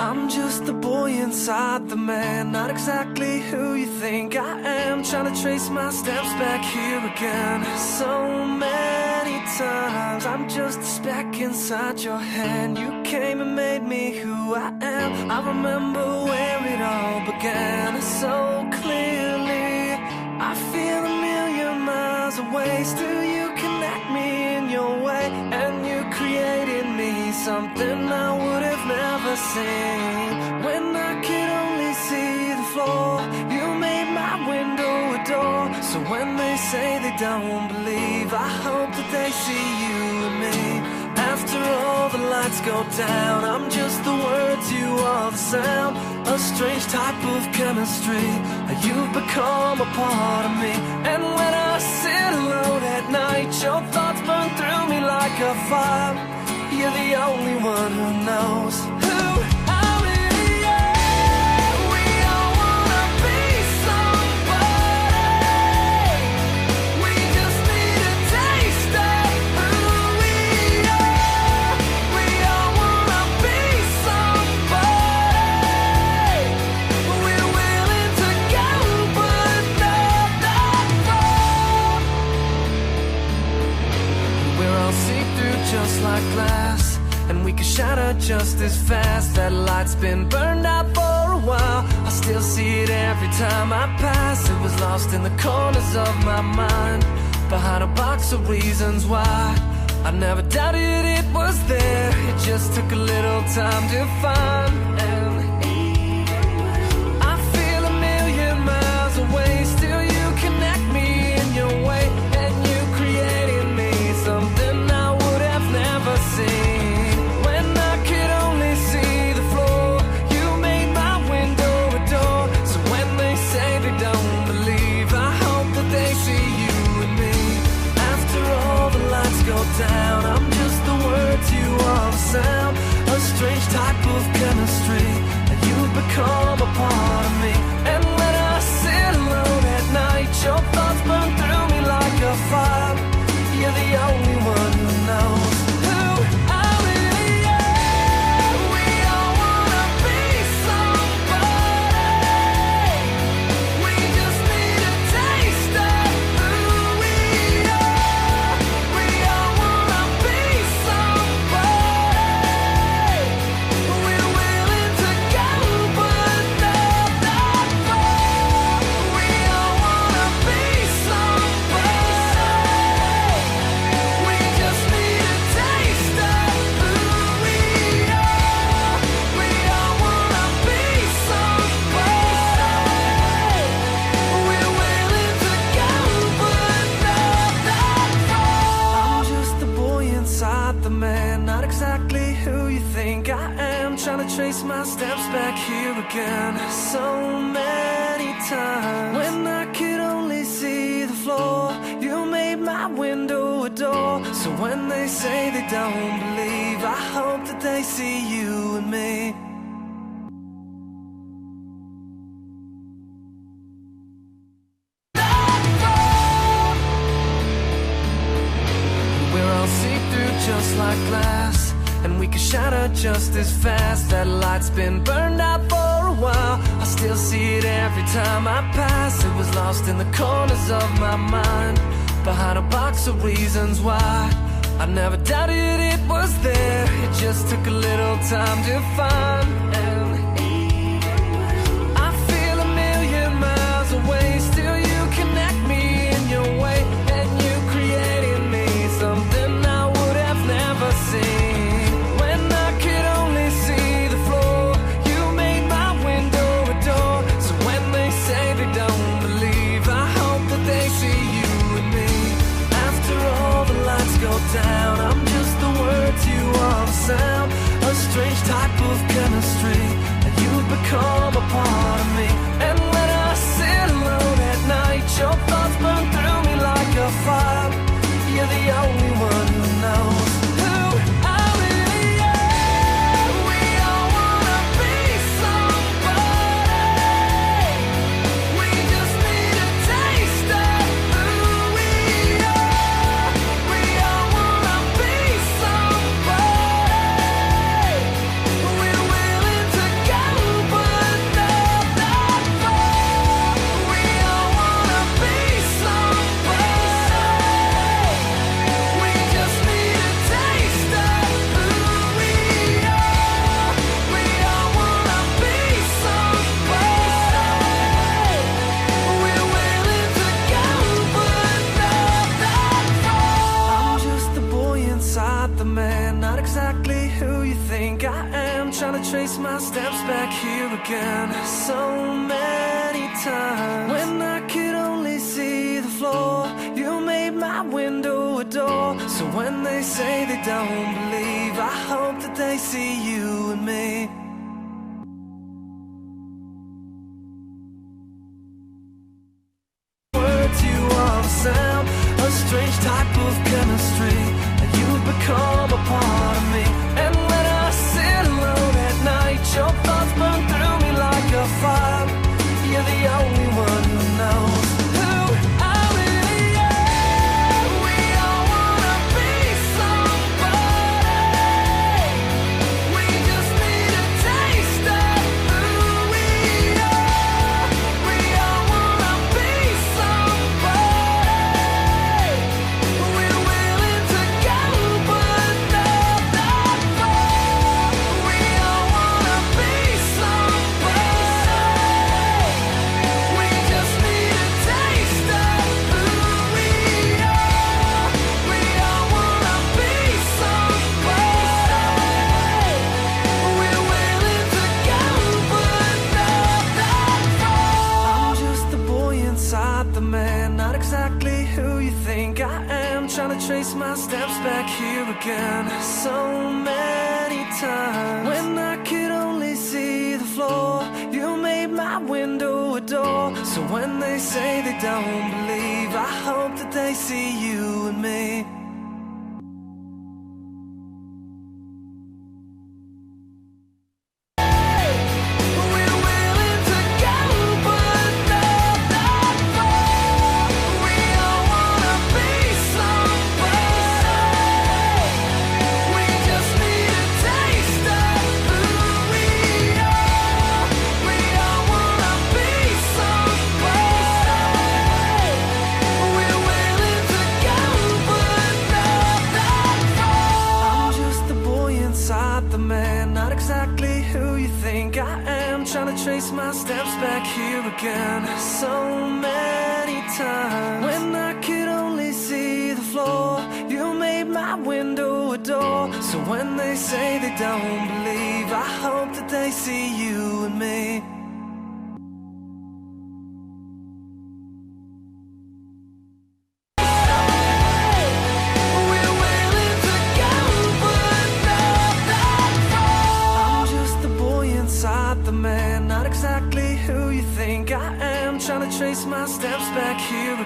I'm just the boy inside the man, not exactly who you think I am. Trying to trace my steps back here again. So many times I'm just a speck inside your hand. You came and made me who I am. I remember where it all began so clearly. I feel a million miles away. Still you connect me in your way, and you created me something I would have never seen. When I could only see the floor, you made my window a door. So when they say they don't believe, I hope that they see you and me. After all the lights go down, I'm just the words, you are the sound. A strange type of chemistry. You've become a part of me. And when I sit alone at night, your thoughts burn through me like a fire. You're the only one who knows who I really am. We all wanna be somebody. We just need a taste of who we are. We all wanna be somebody. We're willing to go, but not that far. We're all see-through just like glass, and we can shatter just as fast. That light's been burned out for a while. I still see it every time I pass. It was lost in the corners of my mind, behind a box of reasons why. I never doubted it was there. It just took a little time to find. And I feel a million miles away. Still you connect me in your way, and you created me something I would have never seen. When I could only see the floor, you made my window a door. So when they say they don't believe, I hope that they see you and me. After all the lights go down, I'm just the words, you are the sound. A strange type of chemistry. You've become a part of me. And when I sit alone at night, your thoughts burn through me like a fire. You're the only one who knows who I really am. We all wanna be somebody. We just need a taste of who we are. We all wanna be somebody. We're willing to go, but not that far. We all wanna be somebody. We just need a taste of who we are. We all wanna be somebody. We're willing to go, but not that far. I'm just the boy inside the man, not exactly who you think I am. Trying to trace my steps back here again so many times. When I could only see the floor, you made my window a door. So when they say they don't believe, I hope that they see you and me. We're all see-through just like glass, and we can shatter just as fast. That light's been burned out for a while. I still see it every time I pass. It was lost in the corners of my mind, behind a box of reasons why. I never doubted it was there. It just took a little time to find. And I feel a million miles away. Still you connect me in your way, and you created me something I would have never seen. When I could only see the floor, you made my window a door. So when they say they don't believe, I hope that they see you and me. After all the lights go down, I'm just the words, you are the sound. A strange type of chemistry. You've become a part of me. And when I sit alone at night, your thoughts burn through me like a fire. You're the only one who knows who I really am. We all wanna be somebody. We just need a taste of who we are. We all wanna be somebody. We're willing to trying to trace my steps back here again. So many times when I could only see the floor, you made my window a door. So when they say they don't believe, I hope that they see you and me. Words, you are the sound, a strange type of chemistry. You become a part of me. And when I sit alone at night, your thoughts burn through me like a fire. You're the only one who knows who I really am. We all wanna be somebody. We just need a taste of who we are. We all wanna be somebody. We're willing to go, but not that far. We all wanna be somebody. We just need a taste of who we are. We all wanna be somebody. We're willing to go, but not that far. I'm just the boy inside the man, not exactly who you think I am. Trying to trace my steps back here again. So many times when I could only see the floor, you made my window a door. So when they say they don't believe, I hope that they see you and me. We're willing to go, but not that far. We all wanna be somebody. We just need a taste of who we are. We all wanna be somebody. We're willing to go, but not that far. I'm just the boy inside the man, not exactly who you think I am. Trying to trace my steps back here again. So many times when I could only see the floor, you made my window a door. So when they say they don't believe, I hope that they see you and me. We're willing to go, but not that far. I'm just the boy inside the man, not exactly who you think I am. Trying to trace my steps back here.